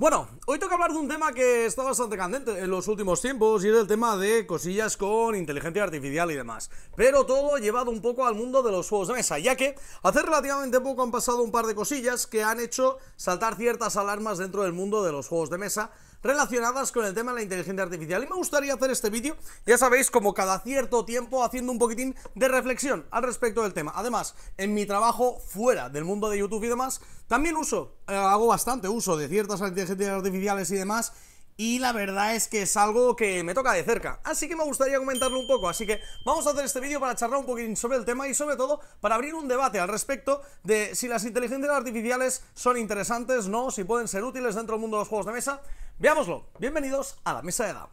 Bueno, hoy toca hablar de un tema que está bastante candente en los últimos tiempos y es el tema de cosillas con inteligencia artificial y demás. Pero todo llevado un poco al mundo de los juegos de mesa, ya que hace relativamente poco han pasado un par de cosillas que han hecho saltar ciertas alarmas dentro del mundo de los juegos de mesa relacionadas con el tema de la inteligencia artificial. Y me gustaría hacer este vídeo, ya sabéis, como cada cierto tiempo, haciendo un poquitín de reflexión al respecto del tema. Además, en mi trabajo fuera del mundo de YouTube y demás, también hago bastante uso de ciertas inteligencias artificiales y demás, y la verdad es que es algo que me toca de cerca, así que me gustaría comentarlo un poco. Así que vamos a hacer este vídeo para charlar un poquitín sobre el tema y sobre todo para abrir un debate al respecto de si las inteligencias artificiales son interesantes, no, si pueden ser útiles dentro del mundo de los juegos de mesa. Veámoslo. Bienvenidos a la mesa de DAM.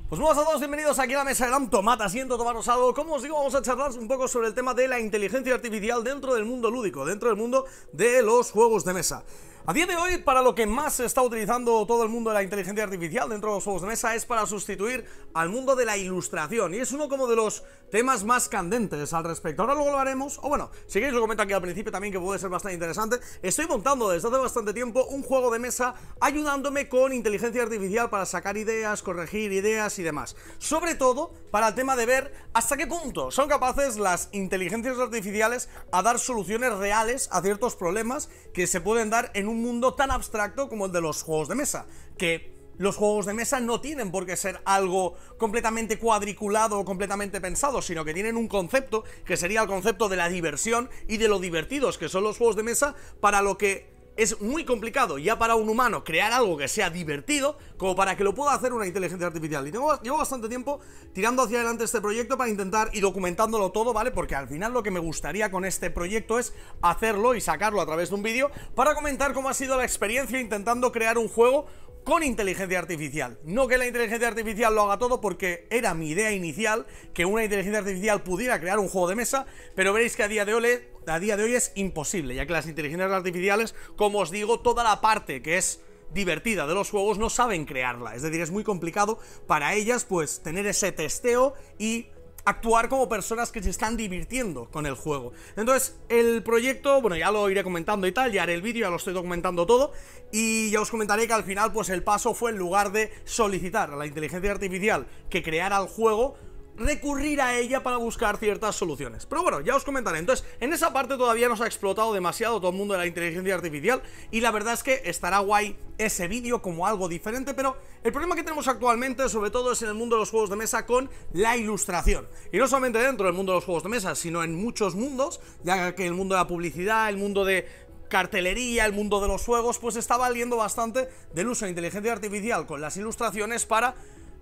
Pues buenas a todos, bienvenidos aquí a la mesa de DAM. Tomad asiento, tomaros algo. Como os digo, vamos a charlar un poco sobre el tema de la inteligencia artificial dentro del mundo lúdico, dentro del mundo de los juegos de mesa. A día de hoy, para lo que más se está utilizando todo el mundo de la inteligencia artificial dentro de los juegos de mesa es para sustituir al mundo de la ilustración, y es uno como de los temas más candentes al respecto. Ahora luego lo haremos, o bueno, si queréis lo comento aquí al principio también, que puede ser bastante interesante. Estoy montando desde hace bastante tiempo un juego de mesa ayudándome con inteligencia artificial para sacar ideas, corregir ideas y demás. Sobre todo para el tema de ver hasta qué punto son capaces las inteligencias artificiales a dar soluciones reales a ciertos problemas que se pueden dar en un mundo tan abstracto como el de los juegos de mesa, que los juegos de mesa no tienen por qué ser algo completamente cuadriculado o completamente pensado, sino que tienen un concepto que sería el concepto de la diversión y de lo divertidos que son los juegos de mesa, para lo que es muy complicado ya para un humano crear algo que sea divertido como para que lo pueda hacer una inteligencia artificial. Y llevo bastante tiempo tirando hacia adelante este proyecto para intentar y documentándolo todo, ¿vale? Porque al final lo que me gustaría con este proyecto es hacerlo y sacarlo a través de un vídeo para comentar cómo ha sido la experiencia intentando crear un juego con inteligencia artificial. No que la inteligencia artificial lo haga todo, porque era mi idea inicial que una inteligencia artificial pudiera crear un juego de mesa, pero veréis que a día de hoy es imposible, ya que las inteligencias artificiales, como os digo, toda la parte que es divertida de los juegos no saben crearla, es decir, es muy complicado para ellas pues tener ese testeo y actuar como personas que se están divirtiendo con el juego. Entonces, el proyecto, bueno, ya lo iré comentando y tal, ya haré el vídeo, ya lo estoy documentando todo, y ya os comentaré que al final, pues el paso fue, en lugar de solicitar a la inteligencia artificial que creara el juego, recurrir a ella para buscar ciertas soluciones. Pero bueno, ya os comentaré. Entonces, en esa parte todavía no se ha explotado demasiado todo el mundo de la inteligencia artificial, y la verdad es que estará guay ese vídeo como algo diferente, pero el problema que tenemos actualmente, sobre todo, es en el mundo de los juegos de mesa con la ilustración. Y no solamente dentro del mundo de los juegos de mesa, sino en muchos mundos, ya que el mundo de la publicidad, el mundo de cartelería, el mundo de los juegos, pues está valiendo bastante del uso de inteligencia artificial con las ilustraciones para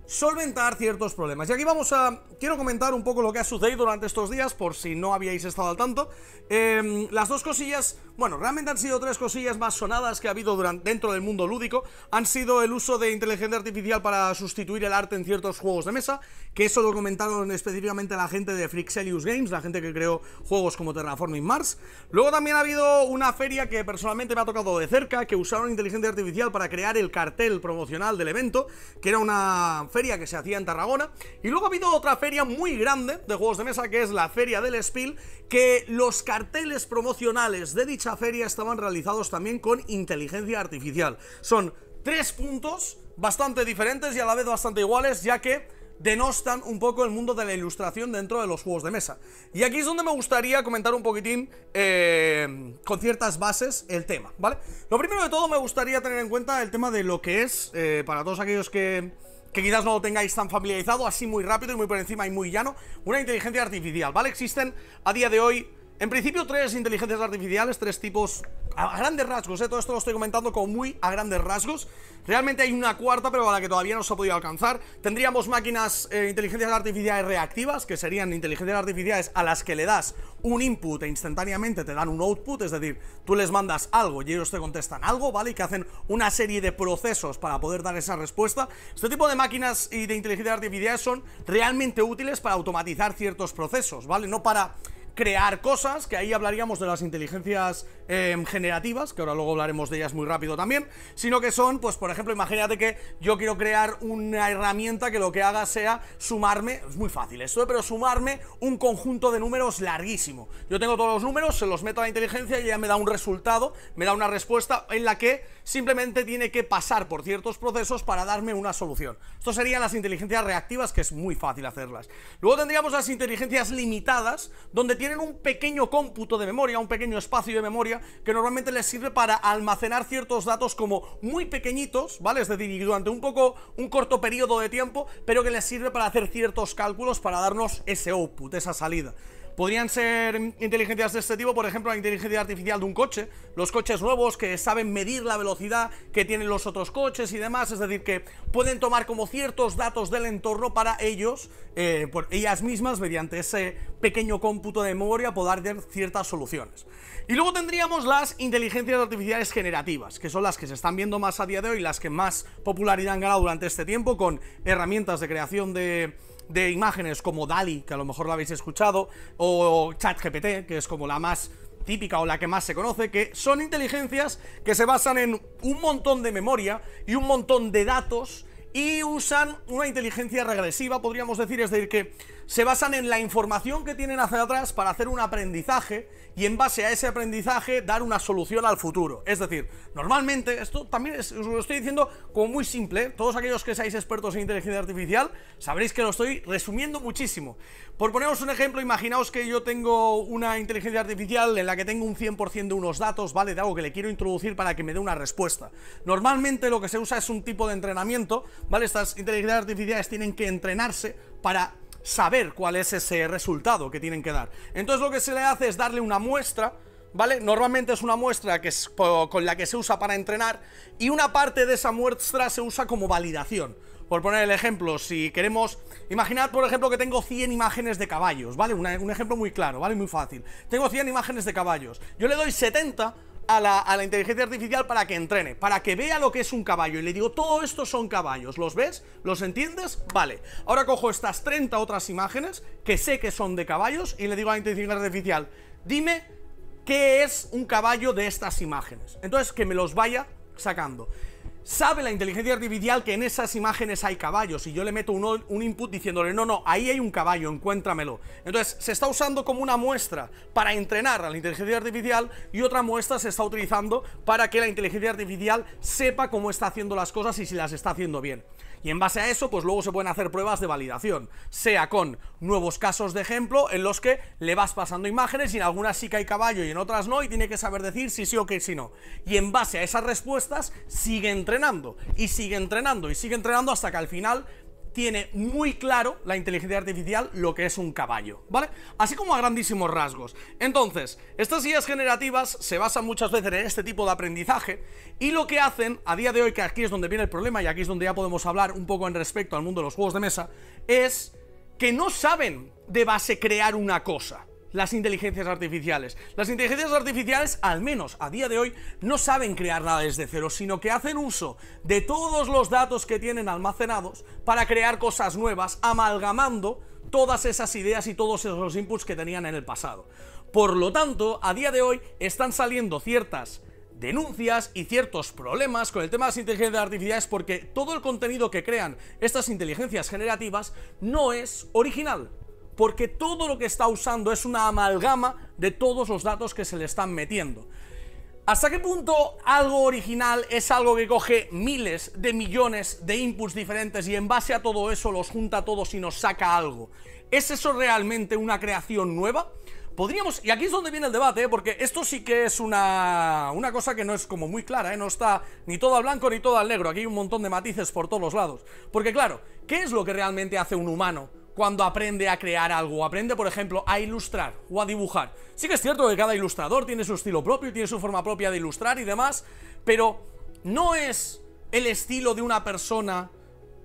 solventar ciertos problemas. Y aquí quiero comentar un poco lo que ha sucedido durante estos días, por si no habíais estado al tanto. Las dos cosillas, bueno, realmente han sido tres cosillas más sonadas que ha habido dentro del mundo lúdico. Han sido el uso de inteligencia artificial para sustituir el arte en ciertos juegos de mesa, que eso lo comentaron específicamente la gente de Frixelius Games, la gente que creó juegos como Terraforming Mars. Luego también ha habido una feria que personalmente me ha tocado de cerca, que usaron inteligencia artificial para crear el cartel promocional del evento, que era una feria que se hacía en Tarragona. Y luego ha habido otra feria muy grande de juegos de mesa, que es la feria del Spiel, que los carteles promocionales de dicha feria estaban realizados también con inteligencia artificial. Son tres puntos bastante diferentes y a la vez bastante iguales, ya que denostan un poco el mundo de la ilustración dentro de los juegos de mesa. Y aquí es donde me gustaría comentar un poquitín con ciertas bases el tema, ¿vale? Lo primero de todo, me gustaría tener en cuenta el tema de lo que es, para todos aquellos que quizás no lo tengáis tan familiarizado, así muy rápido y muy por encima y muy llano, una inteligencia artificial, ¿vale? Existen a día de hoy, en principio, tres inteligencias artificiales, tres tipos a grandes rasgos, todo esto lo estoy comentando como muy a grandes rasgos. Realmente hay una cuarta, pero a la que todavía no se ha podido alcanzar. Tendríamos máquinas, inteligencias artificiales reactivas, que serían inteligencias artificiales a las que le das un input e instantáneamente te dan un output, es decir, tú les mandas algo y ellos te contestan algo, ¿vale? Y que hacen una serie de procesos para poder dar esa respuesta. Este tipo de máquinas y de inteligencia artificial son realmente útiles para automatizar ciertos procesos, ¿vale? No para crear cosas, que ahí hablaríamos de las inteligencias generativas, que ahora luego hablaremos de ellas muy rápido también, sino que son, pues por ejemplo, imagínate que yo quiero crear una herramienta que lo que haga sea sumarme, es muy fácil esto, pero sumarme un conjunto de números larguísimo. Yo tengo todos los números, se los meto a la inteligencia y ella me da un resultado, me da una respuesta en la que simplemente tiene que pasar por ciertos procesos para darme una solución. Esto serían las inteligencias reactivas, que es muy fácil hacerlas. Luego tendríamos las inteligencias limitadas, donde tienen un pequeño cómputo de memoria, un pequeño espacio de memoria, que normalmente les sirve para almacenar ciertos datos como muy pequeñitos, ¿vale? Es decir, durante un corto periodo de tiempo, pero que les sirve para hacer ciertos cálculos para darnos ese output, esa salida. Podrían ser inteligencias de este tipo, por ejemplo, la inteligencia artificial de un coche, los coches nuevos que saben medir la velocidad que tienen los otros coches y demás, es decir, que pueden tomar como ciertos datos del entorno para ellos, por ellas mismas, mediante ese pequeño cómputo de memoria, poder dar ciertas soluciones. Y luego tendríamos las inteligencias artificiales generativas, que son las que se están viendo más a día de hoy, las que más popularidad han ganado durante este tiempo, con herramientas de creación de imágenes como DALL-E, que a lo mejor la habéis escuchado, o ChatGPT, que es como la más típica o la que más se conoce, que son inteligencias que se basan en un montón de memoria y un montón de datos y usan una inteligencia regresiva, podríamos decir, es decir, que se basan en la información que tienen hacia atrás para hacer un aprendizaje y en base a ese aprendizaje dar una solución al futuro. Es decir, normalmente, esto también os lo estoy diciendo como muy simple, ¿eh? Todos aquellos que seáis expertos en inteligencia artificial sabréis que lo estoy resumiendo muchísimo. Por poneros un ejemplo, imaginaos que yo tengo una inteligencia artificial en la que tengo un 100% de unos datos, ¿vale? De algo que le quiero introducir para que me dé una respuesta. Normalmente lo que se usa es un tipo de entrenamiento, ¿vale? Estas inteligencias artificiales tienen que entrenarse para saber cuál es ese resultado que tienen que dar. Entonces lo que se le hace es darle una muestra, ¿vale? Normalmente es una muestra que es con la que se usa para entrenar y una parte de esa muestra se usa como validación. Por poner el ejemplo, si queremos, imaginad por ejemplo que tengo 100 imágenes de caballos, ¿vale? Un ejemplo muy claro, ¿vale? Muy fácil. Tengo 100 imágenes de caballos, yo le doy 70 a la inteligencia artificial para que entrene, para que vea lo que es un caballo y le digo, todo esto son caballos, ¿los ves? ¿Los entiendes? Vale, ahora cojo estas 30 otras imágenes que sé que son de caballos y le digo a la inteligencia artificial, dime qué es un caballo de estas imágenes, entonces que me los vaya sacando. Sabe la inteligencia artificial que en esas imágenes hay caballos y yo le meto un input diciéndole, no, ahí hay un caballo, encuéntramelo. Entonces se está usando como una muestra para entrenar a la inteligencia artificial y otra muestra se está utilizando para que la inteligencia artificial sepa cómo está haciendo las cosas y si las está haciendo bien. Y en base a eso, pues luego se pueden hacer pruebas de validación, sea con nuevos casos de ejemplo en los que le vas pasando imágenes y en algunas sí que hay caballo y en otras no, y tiene que saber decir si sí o que si no. Y en base a esas respuestas sigue entrenando, y sigue entrenando, y sigue entrenando hasta que al final tiene muy claro la inteligencia artificial lo que es un caballo, ¿vale? Así como a grandísimos rasgos. Entonces, estas IAs generativas se basan muchas veces en este tipo de aprendizaje y lo que hacen, a día de hoy, que aquí es donde viene el problema y aquí es donde ya podemos hablar un poco en respecto al mundo de los juegos de mesa, es que no saben de base crear una cosa. Las inteligencias artificiales. Las inteligencias artificiales, al menos a día de hoy, no saben crear nada desde cero, sino que hacen uso de todos los datos que tienen almacenados para crear cosas nuevas, amalgamando todas esas ideas y todos esos inputs que tenían en el pasado. Por lo tanto, a día de hoy están saliendo ciertas denuncias y ciertos problemas con el tema de las inteligencias artificiales porque todo el contenido que crean estas inteligencias generativas no es original. Porque todo lo que está usando es una amalgama de todos los datos que se le están metiendo. ¿Hasta qué punto algo original es algo que coge miles de millones de inputs diferentes y en base a todo eso los junta todos y nos saca algo? ¿Es eso realmente una creación nueva? Podríamos, y aquí es donde viene el debate, porque esto sí que es una cosa que no es como muy clara, no está ni todo al blanco ni todo al negro, aquí hay un montón de matices por todos los lados. Porque claro, ¿qué es lo que realmente hace un humano cuando aprende a crear algo? Aprende, por ejemplo, a ilustrar o a dibujar. Sí que es cierto que cada ilustrador tiene su estilo propio, tiene su forma propia de ilustrar y demás, pero no es el estilo de una persona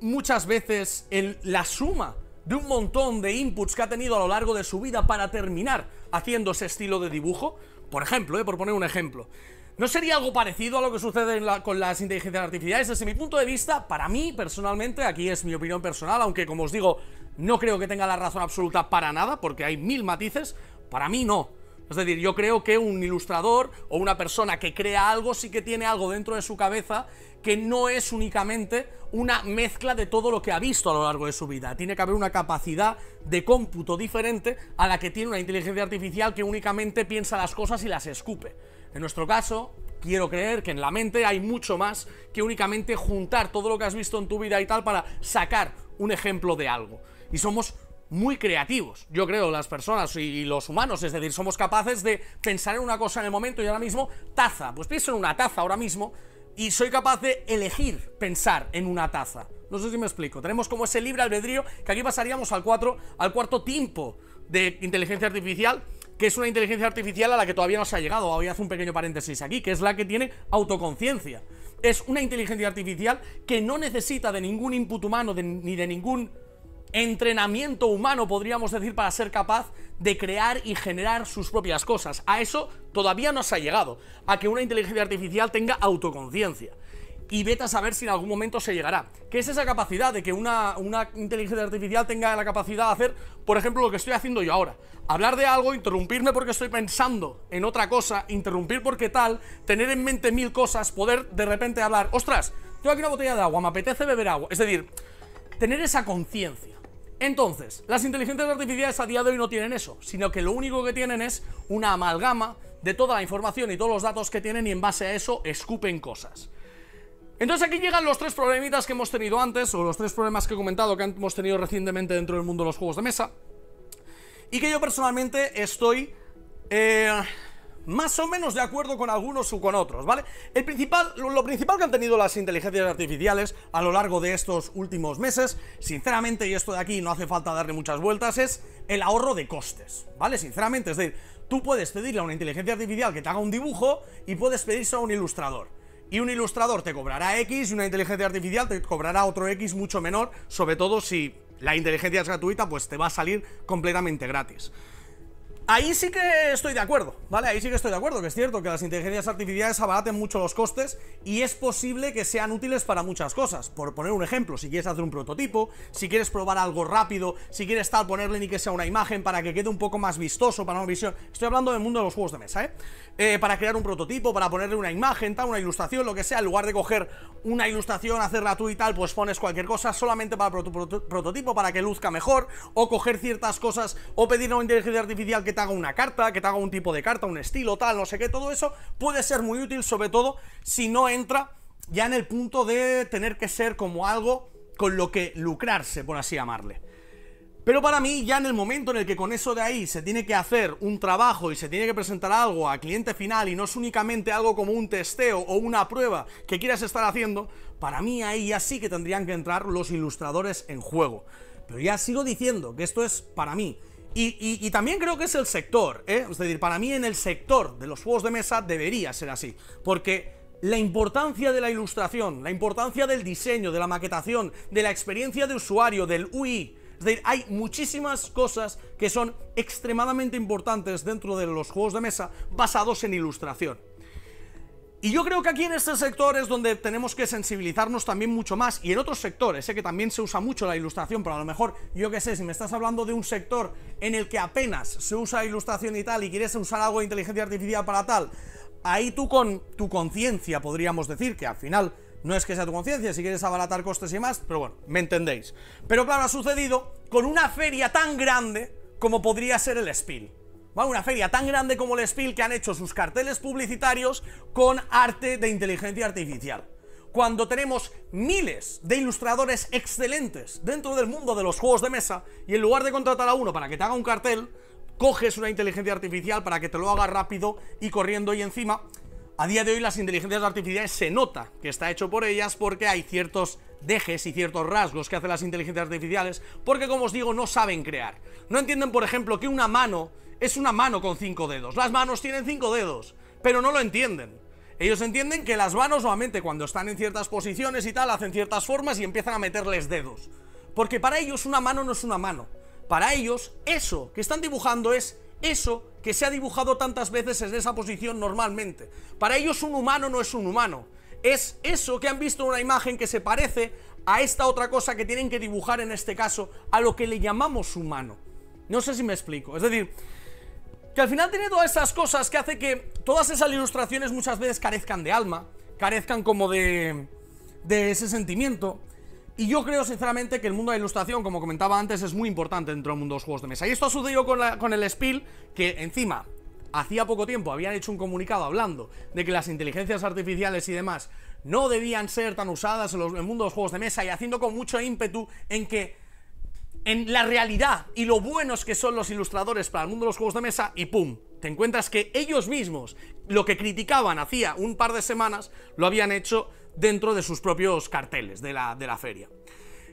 muchas veces la suma de un montón de inputs que ha tenido a lo largo de su vida para terminar haciendo ese estilo de dibujo. Por ejemplo, por poner un ejemplo, ¿no sería algo parecido a lo que sucede con las inteligencias artificiales? Desde mi punto de vista, para mí, personalmente, aquí es mi opinión personal, aunque como os digo, no creo que tenga la razón absoluta para nada, porque hay mil matices. Para mí no. Es decir, yo creo que un ilustrador o una persona que crea algo sí que tiene algo dentro de su cabeza que no es únicamente una mezcla de todo lo que ha visto a lo largo de su vida. Tiene que haber una capacidad de cómputo diferente a la que tiene una inteligencia artificial que únicamente piensa las cosas y las escupe. En nuestro caso, quiero creer que en la mente hay mucho más que únicamente juntar todo lo que has visto en tu vida y tal para sacar un ejemplo de algo. Y somos muy creativos, yo creo, las personas y los humanos, es decir, somos capaces de pensar en una cosa en el momento y ahora mismo, taza, pues pienso en una taza ahora mismo y soy capaz de elegir pensar en una taza. No sé si me explico, tenemos como ese libre albedrío que aquí pasaríamos al cuarto tipo de inteligencia artificial, que es una inteligencia artificial a la que todavía no se ha llegado. Voy a hacer un pequeño paréntesis aquí, que es la que tiene autoconciencia. Es una inteligencia artificial que no necesita de ningún input humano, ni de ningún entrenamiento humano, podríamos decir, para ser capaz de crear y generar sus propias cosas. A eso todavía no se ha llegado, a que una inteligencia artificial tenga autoconciencia. Y vete a saber si en algún momento se llegará. ¿Qué es esa capacidad de que una inteligencia artificial tenga la capacidad de hacer, por ejemplo, lo que estoy haciendo yo ahora? Hablar de algo, interrumpirme porque estoy pensando en otra cosa, interrumpir porque tal, tener en mente 1000 cosas, poder de repente hablar, ostras, tengo aquí una botella de agua, me apetece beber agua. Es decir, tener esa conciencia. Entonces, las inteligencias artificiales a día de hoy no tienen eso, sino que lo único que tienen es una amalgama de toda la información y todos los datos que tienen y en base a eso escupen cosas. Entonces aquí llegan los 3 problemitas que hemos tenido antes, o los 3 problemas que he comentado que hemos tenido recientemente dentro del mundo de los juegos de mesa, y que yo personalmente estoy más o menos de acuerdo con algunos o con otros, ¿vale? Lo principal que han tenido las inteligencias artificiales a lo largo de estos últimos meses, sinceramente, y esto de aquí no hace falta darle muchas vueltas, es el ahorro de costes, ¿vale? Sinceramente, es decir, tú puedes pedirle a una inteligencia artificial que te haga un dibujo y puedes pedirse a un ilustrador. Y un ilustrador te cobrará X y una inteligencia artificial te cobrará otro X mucho menor, sobre todo si la inteligencia es gratuita, pues te va a salir completamente gratis. Ahí sí que estoy de acuerdo, ¿vale? Ahí sí que estoy de acuerdo, que es cierto que las inteligencias artificiales abaraten mucho los costes y es posible que sean útiles para muchas cosas. Por poner un ejemplo, si quieres hacer un prototipo, si quieres probar algo rápido, si quieres ponerle ni que sea una imagen para que quede un poco más vistoso para una visión. Estoy hablando del mundo de los juegos de mesa, para crear un prototipo, para ponerle una imagen, tal, una ilustración, lo que sea, en lugar de coger una ilustración, hacerla tú y tal, pues pones cualquier cosa solamente para tu prototipo, para que luzca mejor, o coger ciertas cosas, o pedir a una inteligencia artificial que te haga una carta, que te haga un tipo de carta, un estilo, tal, no sé qué, todo eso puede ser muy útil, sobre todo si no entra ya en el punto de tener que ser como algo con lo que lucrarse, por así llamarle. Pero para mí, ya en el momento en el que con eso de ahí se tiene que hacer un trabajo y se tiene que presentar algo a cliente final y no es únicamente algo como un testeo o una prueba que quieras estar haciendo, para mí ahí ya sí que tendrían que entrar los ilustradores en juego. Pero ya sigo diciendo que esto es para mí. Y también creo que es el sector, es decir, para mí en el sector de los juegos de mesa debería ser así, porque la importancia de la ilustración, la importancia del diseño, de la maquetación, de la experiencia de usuario, del UI, es decir, hay muchísimas cosas que son extremadamente importantes dentro de los juegos de mesa basados en ilustración. Y yo creo que aquí en este sector es donde tenemos que sensibilizarnos también mucho más, y en otros sectores, sé que también se usa mucho la ilustración, pero a lo mejor, yo qué sé, si me estás hablando de un sector en el que apenas se usa la ilustración y tal, y quieres usar algo de inteligencia artificial para tal, ahí tú con tu conciencia, podríamos decir, que al final no es que sea tu conciencia, si quieres abaratar costes y más, pero bueno, me entendéis. Pero claro, ha sucedido con una feria tan grande como podría ser el Spiel. ¿Vale? Una feria tan grande como el Spiel, que han hecho sus carteles publicitarios con arte de inteligencia artificial. Cuando tenemos miles de ilustradores excelentes dentro del mundo de los juegos de mesa, y en lugar de contratar a uno para que te haga un cartel, coges una inteligencia artificial para que te lo haga rápido y corriendo, y encima, a día de hoy las inteligencias artificiales se nota que está hecho por ellas porque hay ciertos dejes y ciertos rasgos que hacen las inteligencias artificiales, porque como os digo, no saben crear. No entienden, por ejemplo, que una mano es una mano con 5 dedos. Las manos tienen 5 dedos, pero no lo entienden. Ellos entienden que las manos, nuevamente, cuando están en ciertas posiciones y tal, hacen ciertas formas y empiezan a meterles dedos. Porque para ellos una mano no es una mano. Para ellos, eso que están dibujando es eso que se ha dibujado tantas veces en esa posición normalmente. Para ellos un humano no es un humano. Es eso que han visto en una imagen que se parece a esta otra cosa que tienen que dibujar, en este caso, a lo que le llamamos humano. No sé si me explico. Es decir, que al final tiene todas esas cosas que hace que todas esas ilustraciones muchas veces carezcan de alma, carezcan como de ese sentimiento. Y yo creo sinceramente que el mundo de la ilustración, como comentaba antes, es muy importante dentro del mundo de los juegos de mesa. Y esto ha sucedido con el Spiel, que encima hacía poco tiempo habían hecho un comunicado hablando de que las inteligencias artificiales y demás no debían ser tan usadas en el mundo de los juegos de mesa, y haciendo con mucho ímpetu en la realidad y lo buenos que son los ilustradores para el mundo de los juegos de mesa, y pum, te encuentras que ellos mismos lo que criticaban hacía un par de semanas lo habían hecho dentro de sus propios carteles de la feria.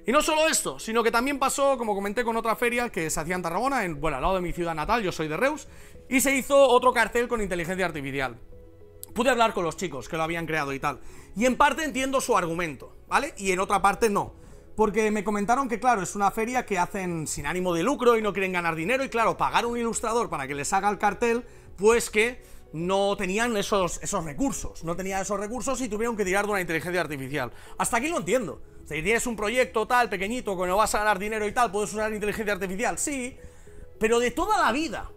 Y no solo esto, sino que también pasó, como comenté, con otra feria que se hacía en Tarragona, bueno, al lado de mi ciudad natal, yo soy de Reus, y se hizo otro cartel con inteligencia artificial. Pude hablar con los chicos que lo habían creado y tal, y en parte entiendo su argumento, ¿vale? Y en otra parte no, porque me comentaron que, claro, es una feria que hacen sin ánimo de lucro y no quieren ganar dinero, y claro, pagar a un ilustrador para que les haga el cartel, pues que no tenían esos recursos, y tuvieron que tirar de una inteligencia artificial. Hasta aquí lo entiendo. Si tienes un proyecto tal, pequeñito, que no vas a ganar dinero y tal, ¿puedes usar inteligencia artificial? Sí, pero de toda la vida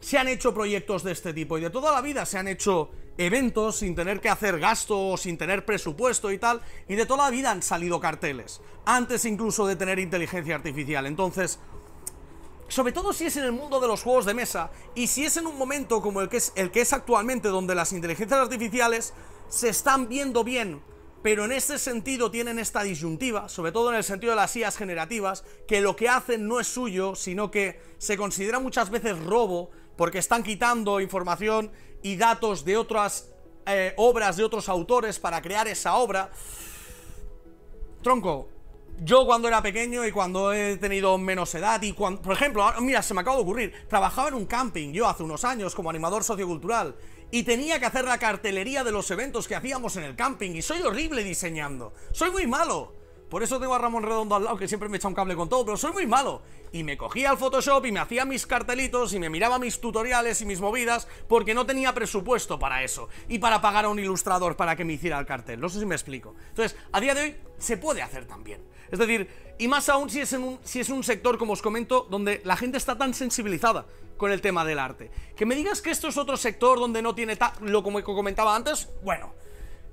se han hecho proyectos de este tipo, y de toda la vida se han hecho eventos sin tener que hacer gasto, sin tener presupuesto y tal, y de toda la vida han salido carteles, antes incluso de tener inteligencia artificial. Entonces, sobre todo si es en el mundo de los juegos de mesa, y si es en un momento como el que es actualmente, donde las inteligencias artificiales se están viendo bien, pero en este sentido tienen esta disyuntiva, sobre todo en el sentido de las IAs generativas, que lo que hacen no es suyo, sino que se considera muchas veces robo, porque están quitando información y datos de otras obras de otros autores para crear esa obra. Tronco, yo cuando era pequeño y cuando he tenido menos edad y cuando, por ejemplo, mira, se me acaba de ocurrir, trabajaba en un camping yo hace unos años como animador sociocultural y tenía que hacer la cartelería de los eventos que hacíamos en el camping, y soy horrible diseñando, soy muy malo. Por eso tengo a Ramón Redondo al lado, que siempre me echa un cable con todo, pero soy muy malo. Y me cogía el Photoshop y me hacía mis cartelitos y me miraba mis tutoriales y mis movidas, porque no tenía presupuesto para eso, y para pagar a un ilustrador para que me hiciera el cartel. No sé si me explico. Entonces, a día de hoy se puede hacer también. Es decir, y más aún si es un sector, como os comento, donde la gente está tan sensibilizada con el tema del arte. Que me digas que esto es otro sector donde no tiene lo como comentaba antes, bueno,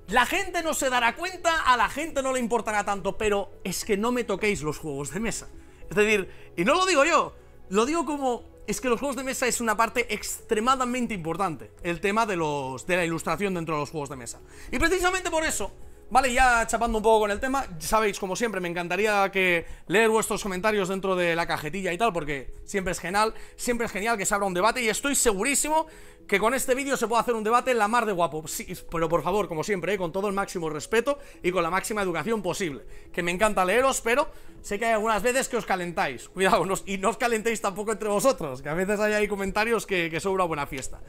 la gente no se dará cuenta, a la gente no le importará tanto, pero es que no me toquéis los juegos de mesa. Es decir, y no lo digo yo, lo digo como, es que los juegos de mesa es una parte extremadamente importante, el tema de la ilustración dentro de los juegos de mesa. Y precisamente por eso, vale, ya chapando un poco con el tema, sabéis, como siempre, me encantaría leer vuestros comentarios dentro de la cajetilla y tal, porque siempre es genial que se abra un debate, y estoy segurísimo que con este vídeo se puede hacer un debate en la mar de guapo. Sí, pero por favor, como siempre, con todo el máximo respeto y con la máxima educación posible, que me encanta leeros, pero sé que hay algunas veces que os calentáis. Cuidado, y no os calentéis tampoco entre vosotros, que a veces hay ahí comentarios que son una buena fiesta.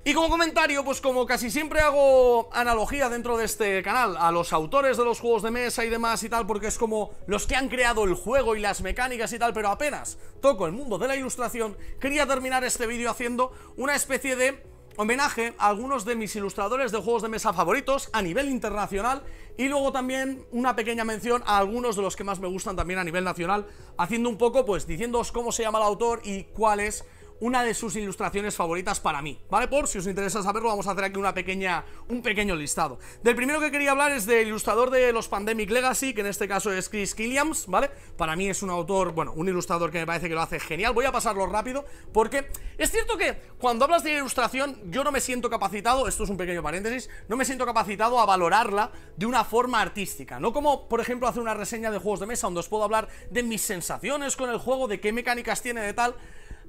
Y como comentario, pues como casi siempre hago analogía dentro de este canal a los autores de los juegos de mesa y demás y tal, porque es como los que han creado el juego y las mecánicas y tal, pero apenas toco el mundo de la ilustración, quería terminar este vídeo haciendo una especie de homenaje a algunos de mis ilustradores de juegos de mesa favoritos a nivel internacional, y luego también una pequeña mención a algunos de los que más me gustan también a nivel nacional, haciendo un poco, pues, diciéndoos cómo se llama el autor y cuál es una de sus ilustraciones favoritas para mí, ¿vale? Por si os interesa saberlo, vamos a hacer aquí un pequeño listado. Del primero que quería hablar es del ilustrador de los Pandemic Legacy, que en este caso es Chris Killiams, ¿vale? Para mí es un autor, bueno, un ilustrador que me parece que lo hace genial. Voy a pasarlo rápido, porque es cierto que cuando hablas de ilustración, yo no me siento capacitado, esto es un pequeño paréntesis, no me siento capacitado a valorarla de una forma artística, no como, por ejemplo, hacer una reseña de juegos de mesa, donde os puedo hablar de mis sensaciones con el juego, de qué mecánicas tiene, de tal.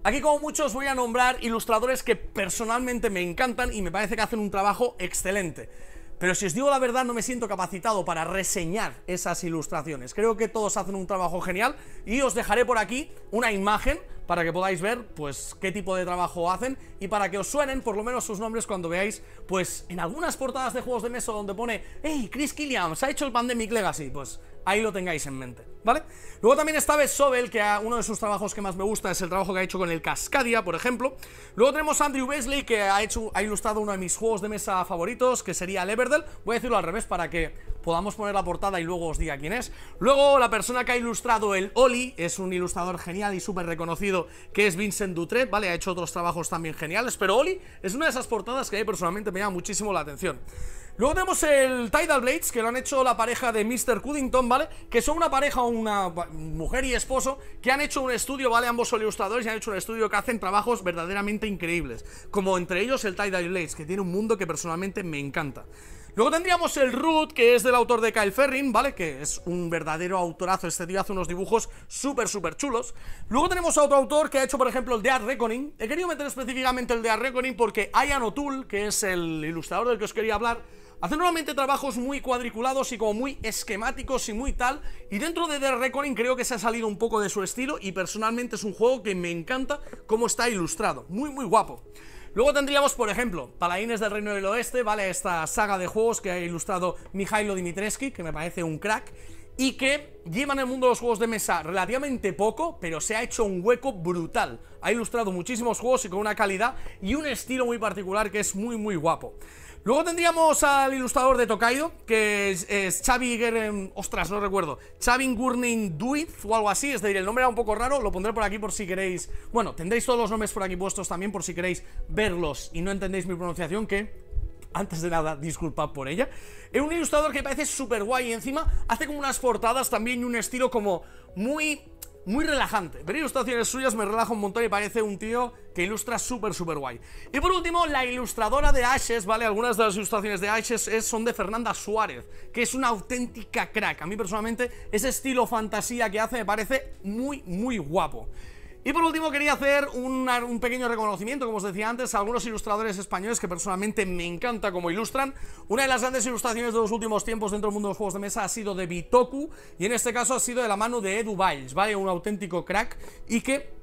Aquí, como muchos, voy a nombrar ilustradores que personalmente me encantan y me parece que hacen un trabajo excelente. Pero si os digo la verdad, no me siento capacitado para reseñar esas ilustraciones. Creo que todos hacen un trabajo genial, y os dejaré por aquí una imagen para que podáis ver, pues, qué tipo de trabajo hacen, y para que os suenen por lo menos sus nombres cuando veáis, pues, en algunas portadas de juegos de mesa donde pone "Hey, Chris Killiams ha hecho el Pandemic Legacy", pues ahí lo tengáis en mente, ¿vale? Luego también está Beth Sobel, que uno de sus trabajos que más me gusta es el trabajo que ha hecho con el Cascadia, por ejemplo. Luego tenemos a Andrew Wesley, que ha ilustrado uno de mis juegos de mesa favoritos, que sería el Everdell. Voy a decirlo al revés para que podamos poner la portada y luego os diga quién es. Luego la persona que ha ilustrado el Oli es un ilustrador genial y súper reconocido, que es Vincent Dutret, ¿vale? Ha hecho otros trabajos también geniales, pero Oli es una de esas portadas que a mí personalmente me llama muchísimo la atención. Luego tenemos el Tidal Blades, que lo han hecho la pareja de Mr. Cuddington, ¿vale? Que son una pareja, una mujer y esposo, que han hecho un estudio, ¿vale? Ambos son ilustradores y han hecho un estudio que hacen trabajos verdaderamente increíbles, como entre ellos el Tidal Blades, que tiene un mundo que personalmente me encanta. Luego tendríamos el Root, que es del autor de Kyle Ferrin, ¿vale? Que es un verdadero autorazo, este tío hace unos dibujos súper chulos. Luego tenemos a otro autor que ha hecho, por ejemplo, el de Art Reckoning. He querido meter específicamente el de Art Reckoning porque Ian O'Toole, que es el ilustrador del que os quería hablar, hace normalmente trabajos muy cuadriculados y como muy esquemáticos y muy tal, y dentro de The Reckoning creo que se ha salido un poco de su estilo y personalmente es un juego que me encanta cómo está ilustrado, muy guapo. Luego tendríamos, por ejemplo, Paladines del Reino del Oeste, ¿vale? Esta saga de juegos que ha ilustrado Mijailo Dimitrescu, que me parece un crack, y que lleva en el mundo de los juegos de mesa relativamente poco, pero se ha hecho un hueco brutal. Ha ilustrado muchísimos juegos y con una calidad y un estilo muy particular que es muy guapo. Luego tendríamos al ilustrador de Tokaido, que es Xavi ostras, no recuerdo, Xavi Gurning Duit o algo así, es decir, el nombre era un poco raro, lo pondré por aquí por si queréis. Bueno, tendréis todos los nombres por aquí puestos también por si queréis verlos y no entendéis mi pronunciación, que antes de nada, disculpad por ella. Es un ilustrador que parece súper guay y encima hace como unas portadas también y un estilo como muy relajante. Ver ilustraciones suyas me relaja un montón y parece un tío que ilustra súper guay. Y por último, la ilustradora de Ashes, ¿vale? Algunas de las ilustraciones de Ashes son de Fernanda Suárez, que es una auténtica crack. A mí personalmente ese estilo fantasía que hace me parece muy guapo. Y por último quería hacer un pequeño reconocimiento, como os decía antes, a algunos ilustradores españoles que personalmente me encanta cómo ilustran. Una de las grandes ilustraciones de los últimos tiempos dentro del mundo de los juegos de mesa ha sido de Bitoku, y en este caso ha sido de la mano de Edu Biles, ¿vale? Un auténtico crack, y que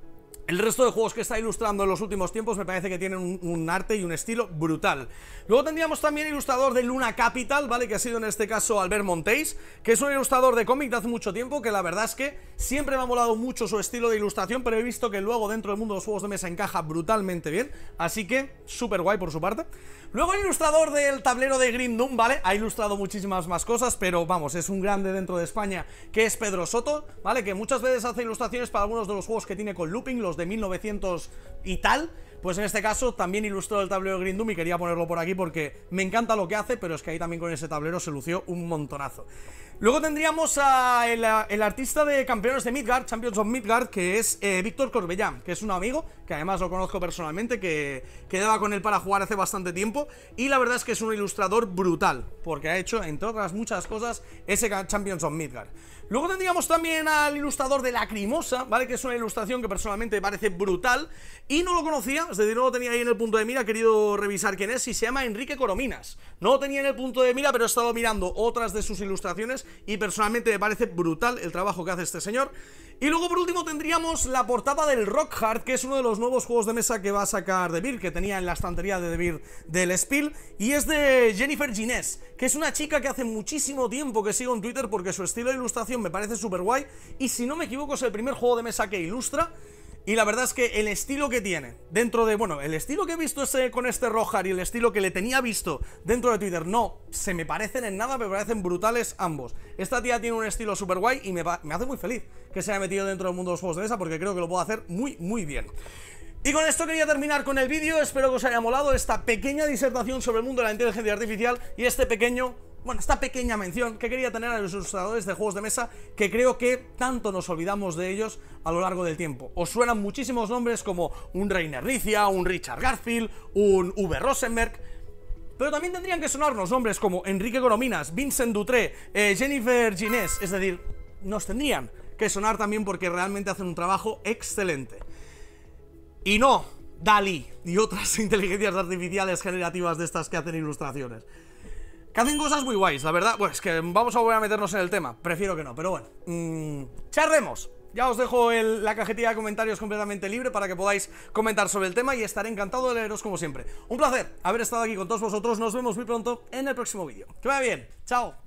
el resto de juegos que está ilustrando en los últimos tiempos me parece que tienen un arte y un estilo brutal. Luego tendríamos también ilustrador de Luna Capital, ¿vale? Que ha sido en este caso Albert Monteis, que es un ilustrador de cómic de hace mucho tiempo, que la verdad es que siempre me ha molado mucho su estilo de ilustración, pero he visto que luego dentro del mundo de los juegos de mesa encaja brutalmente bien, así que súper guay por su parte. Luego el ilustrador del tablero de Green Doom, ¿vale? Ha ilustrado muchísimas más cosas, pero vamos, es un grande dentro de España, que es Pedro Soto, ¿vale? Que muchas veces hace ilustraciones para algunos de los juegos que tiene con Looping, los de 1900 y tal. Pues en este caso también ilustró el tablero de Green Doom y quería ponerlo por aquí porque me encanta lo que hace, pero es que ahí también con ese tablero se lució un montonazo. Luego tendríamos a el artista de Campeones de Midgard, Champions of Midgard, que es Víctor Corbellán, que es un amigo, que además lo conozco personalmente, que quedaba con él para jugar hace bastante tiempo, y la verdad es que es un ilustrador brutal, porque ha hecho, entre otras muchas cosas, ese Champions of Midgard. Luego tendríamos también al ilustrador de Lacrimosa, ¿vale? Que es una ilustración que personalmente me parece brutal, y no lo conocía, es decir, no lo tenía ahí en el punto de mira, he querido revisar quién es, y se llama Enrique Corominas. No lo tenía en el punto de mira, pero he estado mirando otras de sus ilustraciones, y personalmente me parece brutal el trabajo que hace este señor. Y luego por último tendríamos la portada del Rockhard, que es uno de los nuevos juegos de mesa que va a sacar De Beer, que tenía en la estantería de De Beer del Spiel, y es de Jennifer Ginés, que es una chica que hace muchísimo tiempo que sigo en Twitter porque su estilo de ilustración me parece súper guay, y si no me equivoco es el primer juego de mesa que ilustra. Y la verdad es que el estilo que tiene dentro de, bueno, el estilo que he visto con este Rockhard y el estilo que le tenía visto dentro de Twitter no se me parecen en nada, me parecen brutales ambos. Esta tía tiene un estilo súper guay y me hace muy feliz que se haya metido dentro del mundo de los juegos de mesa porque creo que lo puedo hacer muy bien. Y con esto quería terminar con el vídeo, espero que os haya molado esta pequeña disertación sobre el mundo de la inteligencia artificial y esta pequeña mención que quería tener a los ilustradores de juegos de mesa, que creo que tanto nos olvidamos de ellos a lo largo del tiempo. Os suenan muchísimos nombres como un Reiner Ricia, un Richard Garfield, un Uwe Rosenberg, pero también tendrían que sonarnos nombres como Enrique Corominas, Vincent Dutret, Jennifer Ginés, es decir, nos tendrían que sonar también porque realmente hacen un trabajo excelente. Y no DALL-E y otras inteligencias artificiales generativas de estas que hacen ilustraciones. Que hacen cosas muy guays, la verdad. Pues que vamos a volver a meternos en el tema. Prefiero que no, pero bueno. Charremos. Ya os dejo la cajetilla de comentarios completamente libre para que podáis comentar sobre el tema y estaré encantado de leeros como siempre. Un placer haber estado aquí con todos vosotros. Nos vemos muy pronto en el próximo vídeo. Que vaya bien. Chao.